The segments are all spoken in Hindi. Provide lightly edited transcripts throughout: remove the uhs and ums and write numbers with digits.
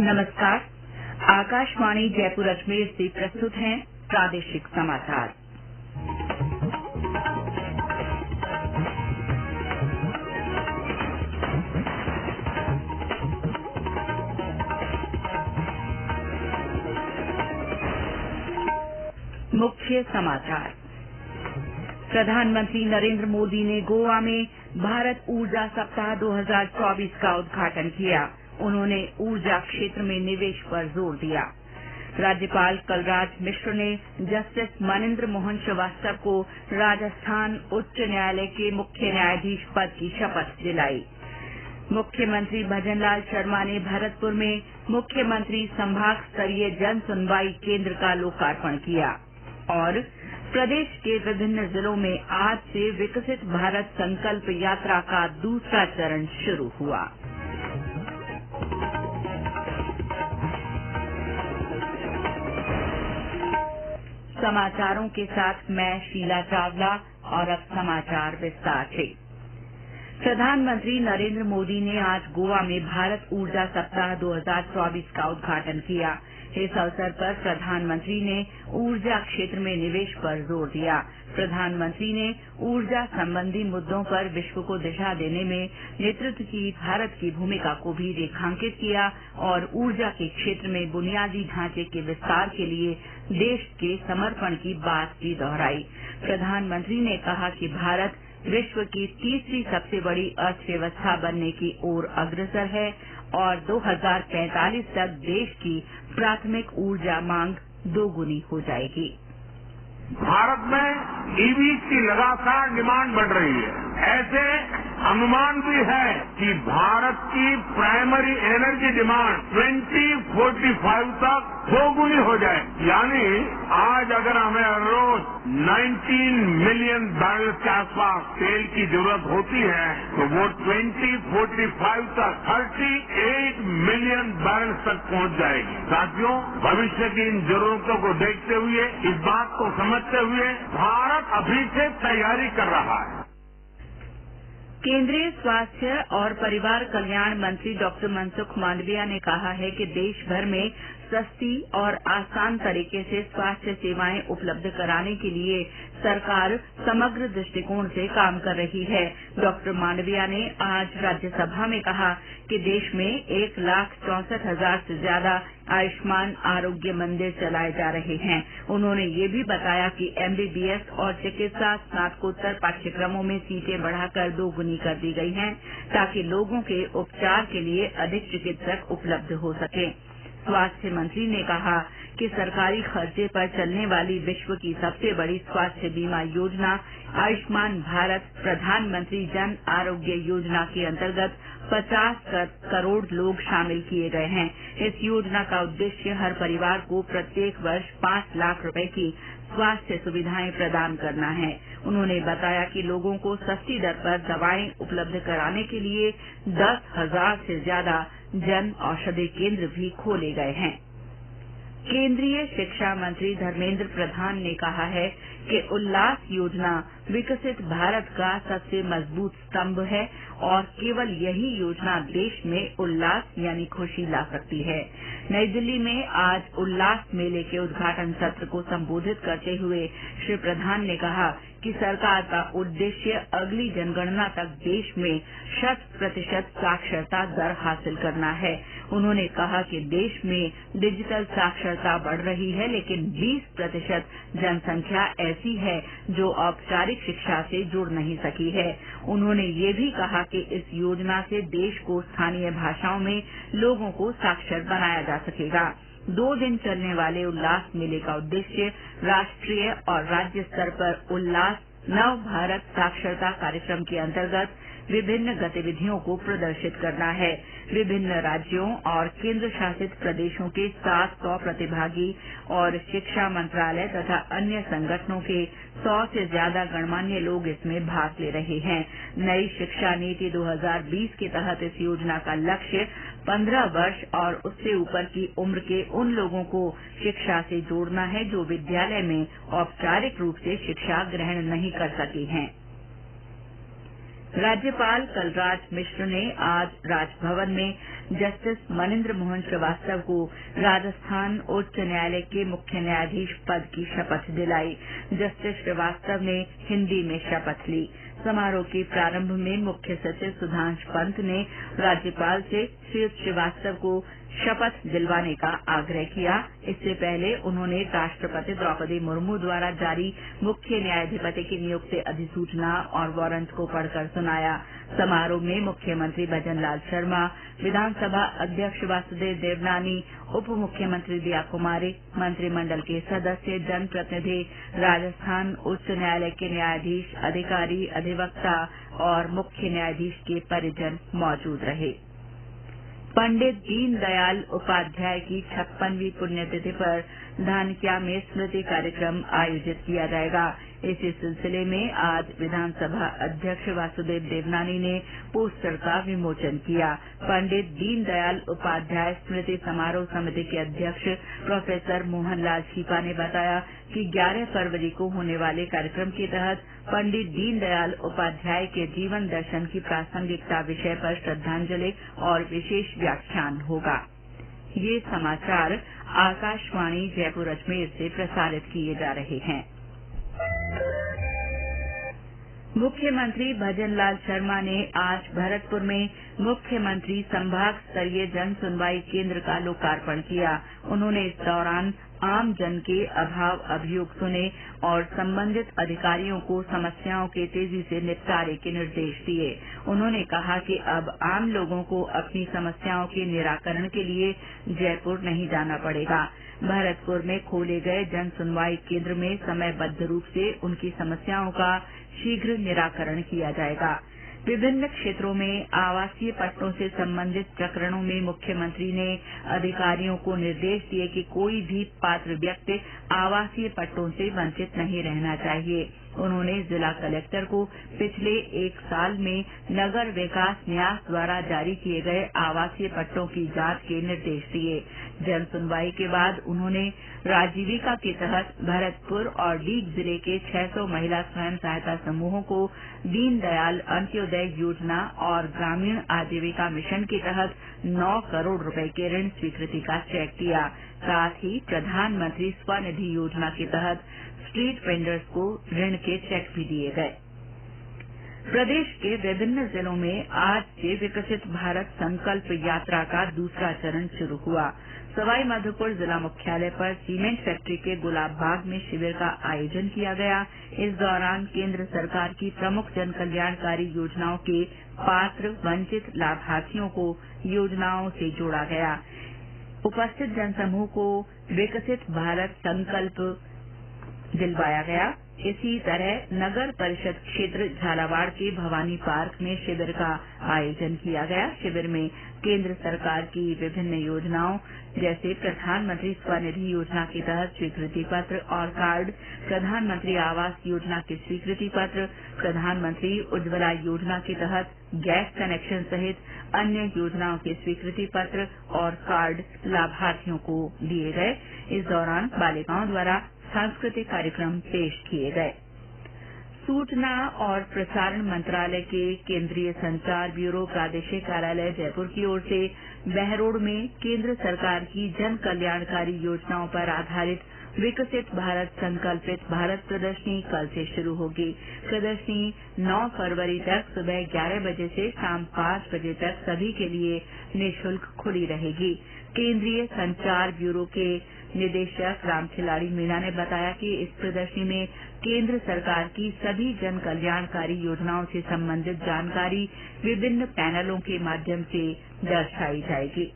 नमस्कार। आकाशवाणी जयपुर अजमेर से प्रस्तुत हैं प्रादेशिक समाचार। मुख्य समाचार। प्रधानमंत्री नरेंद्र मोदी ने गोवा में भारत ऊर्जा सप्ताह 2024 का उद्घाटन किया। उन्होंने ऊर्जा क्षेत्र में निवेश पर जोर दिया। राज्यपाल कलराज मिश्र ने जस्टिस मनिंद्र मोहन श्रीवास्तव को राजस्थान उच्च न्यायालय के मुख्य न्यायाधीश पद की शपथ दिलाई। मुख्यमंत्री भजनलाल शर्मा ने भरतपुर में मुख्यमंत्री संभाग स्तरीय जन सुनवाई केंद्र का लोकार्पण किया। और प्रदेश के विभिन्न जिलों में आज से विकसित भारत संकल्प यात्रा का दूसरा चरण शुरू हुआ। समाचारों के साथ मैं शीला चावला और अब समाचार विस्तार से। प्रधानमंत्री नरेंद्र मोदी ने आज गोवा में भारत ऊर्जा सप्ताह 2024 का उद्घाटन किया। इस अवसर पर प्रधानमंत्री ने ऊर्जा क्षेत्र में निवेश पर जोर दिया। प्रधानमंत्री ने ऊर्जा संबंधी मुद्दों पर विश्व को दिशा देने में नेतृत्व की भारत की भूमिका को भी रेखांकित किया और ऊर्जा के क्षेत्र में बुनियादी ढांचे के विस्तार के लिए देश के समर्पण की बात भी दोहराई। प्रधानमंत्री ने कहा कि भारत विश्व की तीसरी सबसे बड़ी अर्थव्यवस्था बनने की ओर अग्रसर है और 2045 तक देश की प्राथमिक ऊर्जा मांग दोगुनी हो जाएगी। भारत में ईवी की लगातार डिमांड बढ़ रही है। ऐसे अनुमान भी है कि भारत की प्राइमरी एनर्जी डिमांड 2045 तक दोगुनी हो जाए। यानी आज अगर हमें रोज 19 मिलियन बैरल के आसपास तेल की जरूरत होती है तो वो 2045 तक 38 मिलियन बैरल तक पहुंच जाएगी। साथियों, भविष्य की इन जरूरतों को देखते हुए, इस बात को समझते हुए भारत अभी से तैयारी कर रहा है। केंद्रीय स्वास्थ्य और परिवार कल्याण मंत्री डॉक्टर मनसुख मांडविया ने कहा है कि देश भर में सस्ती और आसान तरीके से स्वास्थ्य सेवाएं उपलब्ध कराने के लिए सरकार समग्र दृष्टिकोण से काम कर रही है। डॉक्टर मांडविया ने आज राज्यसभा में कहा कि देश में 1,64,000 से ज्यादा आयुष्मान आरोग्य मंदिर चलाए जा रहे हैं। उन्होंने ये भी बताया कि एमबीबीएस और चिकित्सा स्नातकोत्तर पाठ्यक्रमों में सीटें बढ़ाकर दोगुनी कर दी गई हैं ताकि लोगों के उपचार के लिए अधिक चिकित्सक उपलब्ध हो सकें। स्वास्थ्य मंत्री ने कहा कि सरकारी खर्चे पर चलने वाली विश्व की सबसे बड़ी स्वास्थ्य बीमा योजना आयुष्मान भारत प्रधानमंत्री जन आरोग्य योजना के अंतर्गत 50 करोड़ लोग शामिल किए गए हैं। इस योजना का उद्देश्य हर परिवार को प्रत्येक वर्ष 5 लाख रुपए की स्वास्थ्य सुविधाएं प्रदान करना है। उन्होंने बताया कि लोगों को सस्ती दर पर दवाएं उपलब्ध कराने के लिए 10,000 से ज्यादा जन औषधि केंद्र भी खोले गए हैं। केंद्रीय शिक्षा मंत्री धर्मेंद्र प्रधान ने कहा है कि उल्लास योजना विकसित भारत का सबसे मजबूत स्तंभ है और केवल यही योजना देश में उल्लास यानी खुशी ला सकती है। नई दिल्ली में आज उल्लास मेले के उद्घाटन सत्र को संबोधित करते हुए श्री प्रधान ने कहा कि सरकार का उद्देश्य अगली जनगणना तक देश में 100% साक्षरता दर हासिल करना है। उन्होंने कहा कि देश में डिजिटल साक्षरता बढ़ रही है, लेकिन 20% जनसंख्या ऐसी है जो औपचारिक शिक्षा से जुड़ नहीं सकी है। उन्होंने ये भी कहा कि इस योजना से देश को स्थानीय भाषाओं में लोगों को साक्षर बनाया जा सकेगा। 2 दिन चलने वाले उल्लास मेले का उद्देश्य राष्ट्रीय और राज्य स्तर पर उल्लास नव भारत साक्षरता कार्यक्रम के अंतर्गत विभिन्न गतिविधियों को प्रदर्शित करना है। विभिन्न राज्यों और केंद्र शासित प्रदेशों के 700 प्रतिभागी और शिक्षा मंत्रालय तथा अन्य संगठनों के 100 से ज्यादा गणमान्य लोग इसमें भाग ले रहे हैं। नई शिक्षा नीति 2020 के तहत इस योजना का लक्ष्य 15 वर्ष और उससे ऊपर की उम्र के उन लोगों को शिक्षा से जोड़ना है जो विद्यालय में औपचारिक रूप से शिक्षा ग्रहण नहीं कर सके हैं। राज्यपाल कलराज मिश्र ने आज राजभवन में जस्टिस मनिन्द्र मोहन श्रीवास्तव को राजस्थान उच्च न्यायालय के मुख्य न्यायाधीश पद की शपथ दिलाई। जस्टिस श्रीवास्तव ने हिन्दी में शपथ ली। समारोह के प्रारंभ में मुख्य सचिव सुधांश पंत ने राज्यपाल से श्री श्रीवास्तव को शपथ दिलवाने का आग्रह किया। इससे पहले उन्होंने राष्ट्रपति द्रौपदी मुर्मू द्वारा जारी मुख्य न्यायाधिपति की नियुक्ति अधिसूचना और वारंट को पढ़कर सुनाया। समारोह में मुख्यमंत्री भजनलाल शर्मा, विधानसभा अध्यक्ष वासुदेव देवनानी, उप मुख्यमंत्री दिया कुमारी, मंत्रिमंडल के सदस्य, जनप्रतिनिधि, राजस्थान उच्च न्यायालय के न्यायाधीश, अधिकारी, अधिवक्ता और मुख्य न्यायाधीश के परिजन मौजूद रहे। पंडित दीनदयाल उपाध्याय की 56वीं पुण्यतिथि पर धानक्या में स्मृति कार्यक्रम आयोजित किया जाएगा। इसी सिलसिले में आज विधानसभा अध्यक्ष वासुदेव देवनानी ने पोस्टर का विमोचन किया। पंडित दीनदयाल उपाध्याय स्मृति समारोह समिति के अध्यक्ष प्रोफेसर मोहनलाल छीपा ने बताया कि 11 फरवरी को होने वाले कार्यक्रम के तहत पंडित दीनदयाल उपाध्याय के जीवन दर्शन की प्रासंगिकता विषय पर श्रद्धांजलि और विशेष व्याख्यान होगा। ये समाचार आकाशवाणी जयपुर अजमेर से प्रसारित किए जा रहे हैं। मुख्यमंत्री भजनलाल शर्मा ने आज भरतपुर में मुख्यमंत्री संभाग स्तरीय जन सुनवाई केंद्र का लोकार्पण किया। उन्होंने इस दौरान आम जन के अभाव अभियोग सुने और संबंधित अधिकारियों को समस्याओं के तेजी से निपटारे के निर्देश दिए। उन्होंने कहा कि अब आम लोगों को अपनी समस्याओं के निराकरण के लिए जयपुर नहीं जाना पड़ेगा। भरतपुर में खोले गए जन सुनवाई केंद्र में समयबद्ध रूप से उनकी समस्याओं का शीघ्र निराकरण किया जाएगा। विभिन्न क्षेत्रों में आवासीय पट्टों से संबंधित प्रकरणों में मुख्यमंत्री ने अधिकारियों को निर्देश दिए कि कोई भी पात्र व्यक्ति आवासीय पट्टों से वंचित नहीं रहना चाहिए। उन्होंने जिला कलेक्टर को पिछले 1 साल में नगर विकास न्यास द्वारा जारी किए गए आवासीय पट्टों की जांच के निर्देश दिए। जन सुनवाई के बाद उन्होंने राजीविका के तहत भरतपुर और डीग जिले के 600 महिला स्वयं सहायता समूहों को दीनदयाल अंत्योदय योजना और ग्रामीण आजीविका मिशन के तहत 9 करोड़ रुपए के ऋण स्वीकृति का चेक दिया। साथ ही प्रधानमंत्री स्वनिधि योजना के तहत स्ट्रीट वेंडर्स को ऋण के चेक भी दिए गए। प्रदेश के विभिन्न जिलों में आज से विकसित भारत संकल्प यात्रा का दूसरा चरण शुरू हुआ। सवाई माधोपुर जिला मुख्यालय पर सीमेंट फैक्ट्री के गुलाब बाग में शिविर का आयोजन किया गया। इस दौरान केंद्र सरकार की प्रमुख जन कल्याणकारी योजनाओं के पात्र वंचित लाभार्थियों को योजनाओं से जोड़ा गया। उपस्थित जनसमूह को विकसित भारत संकल्प दिलवाया गया। इसी तरह नगर परिषद क्षेत्र झालावाड़ के भवानी पार्क में शिविर का आयोजन किया गया। शिविर में केंद्र सरकार की विभिन्न योजनाओं जैसे प्रधानमंत्री स्वनिधि योजना के तहत स्वीकृति पत्र और कार्ड, प्रधानमंत्री आवास योजना के स्वीकृति पत्र, प्रधानमंत्री उज्ज्वला योजना के तहत गैस कनेक्शन सहित अन्य योजनाओं के स्वीकृति पत्र और कार्ड लाभार्थियों को दिए गए। इस दौरान बालिकाओं द्वारा सांस्कृतिक कार्यक्रम पेश किए गए। सूचना और प्रसारण मंत्रालय के केंद्रीय संचार ब्यूरो प्रादेशिक कार्यालय जयपुर की ओर से बहरोड में केंद्र सरकार की जन कल्याणकारी योजनाओं पर आधारित विकसित भारत संकल्पित भारत प्रदर्शनी कल से शुरू होगी। प्रदर्शनी 9 फरवरी तक सुबह 11 बजे से शाम 5 बजे तक सभी के लिए निःशुल्क खुली रहेगी। केंद्रीय संचार ब्यूरो के निदेशक रामखिलाड़ी मीणा ने बताया कि इस प्रदर्शनी में केंद्र सरकार की सभी जन कल्याणकारी योजनाओं से संबंधित जानकारी विभिन्न पैनलों के माध्यम से दर्शाई जाएगी।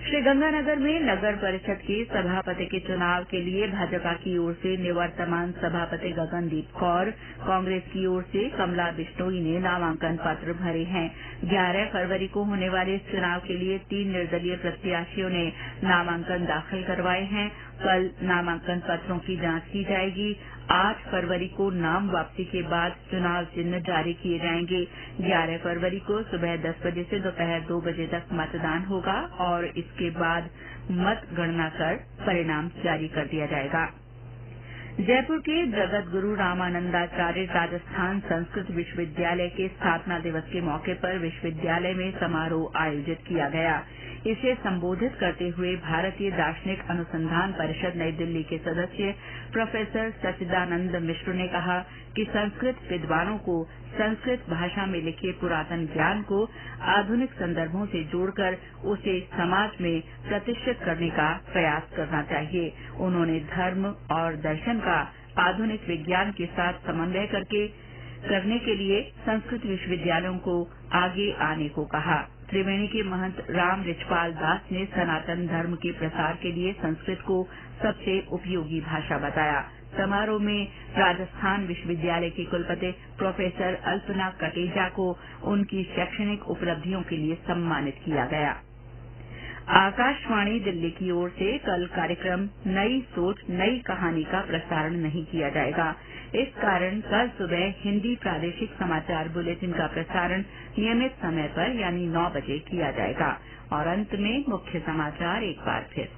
श्रीगंगानगर में नगर परिषद के सभापति के चुनाव के लिए भाजपा की ओर से निवर्तमान सभापति गगनदीप कौर, कांग्रेस की ओर से कमला बिश्नोई ने नामांकन पत्र भरे हैं। 11 फरवरी को होने वाले इस चुनाव के लिए 3 निर्दलीय प्रत्याशियों ने नामांकन दाखिल करवाए हैं। कल नामांकन पत्रों की जांच की जाएगी। 8 फरवरी को नाम वापसी के बाद चुनाव चिन्ह जारी किए जाएंगे। 11 फरवरी को सुबह 10 बजे से दोपहर 2 बजे तक मतदान होगा और इसके बाद मतगणना कर परिणाम जारी कर दिया जाएगा। जयपुर के जगत गुरु रामानंदाचार्य राजस्थान संस्कृत विश्वविद्यालय के स्थापना दिवस के मौके पर विश्वविद्यालय में समारोह आयोजित किया गया। इसे संबोधित करते हुए भारतीय दार्शनिक अनुसंधान परिषद नई दिल्ली के सदस्य प्रोफेसर सच्चिदानंद मिश्र ने कहा कि संस्कृत विद्वानों को संस्कृत भाषा में लिखे पुरातन ज्ञान को आधुनिक संदर्भों से जोड़कर उसे समाज में प्रतिष्ठित करने का प्रयास करना चाहिए। उन्होंने धर्म और दर्शन का आधुनिक विज्ञान के साथ समन्वय करने के लिए संस्कृत विश्वविद्यालयों को आगे आने को कहा। त्रिवेणी के महंत राम रिचपाल दास ने सनातन धर्म के प्रसार के लिए संस्कृत को सबसे उपयोगी भाषा बताया। समारोह में राजस्थान विश्वविद्यालय के कुलपति प्रोफेसर अल्पना कटेजा को उनकी शैक्षणिक उपलब्धियों के लिए सम्मानित किया गया। आकाशवाणी दिल्ली की ओर से कल कार्यक्रम नई सोच नई कहानी का प्रसारण नहीं किया जाएगा। इस कारण कल सुबह हिन्दी प्रादेशिक समाचार बुलेटिन का प्रसारण नियमित समय पर यानी 9 बजे किया जाएगा। और अंत में मुख्य समाचार एक बार फिर।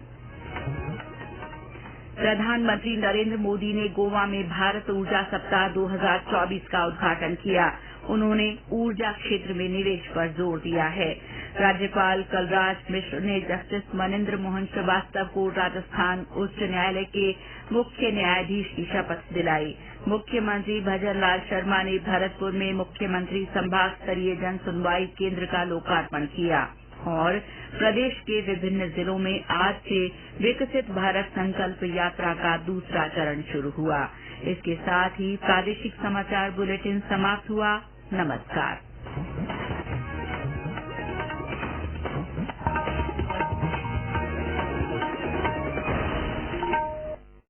प्रधानमंत्री नरेंद्र मोदी ने गोवा में भारत ऊर्जा सप्ताह 2024 का उद्घाटन किया। उन्होंने ऊर्जा क्षेत्र में निवेश पर जोर दिया है। राज्यपाल कलराज मिश्र ने जस्टिस मनिंद्र मोहन श्रीवास्तव को राजस्थान उच्च न्यायालय के मुख्य न्यायाधीश की शपथ दिलाई। मुख्यमंत्री भजन लाल शर्मा ने भरतपुर में मुख्यमंत्री संभाग स्तरीय जन सुनवाई केंद्र का लोकार्पण किया। और प्रदेश के विभिन्न जिलों में आज से विकसित भारत संकल्प यात्रा का दूसरा चरण शुरू हुआ। इसके साथ ही प्रादेशिक समाचार बुलेटिन समाप्त हुआ। नमस्कार।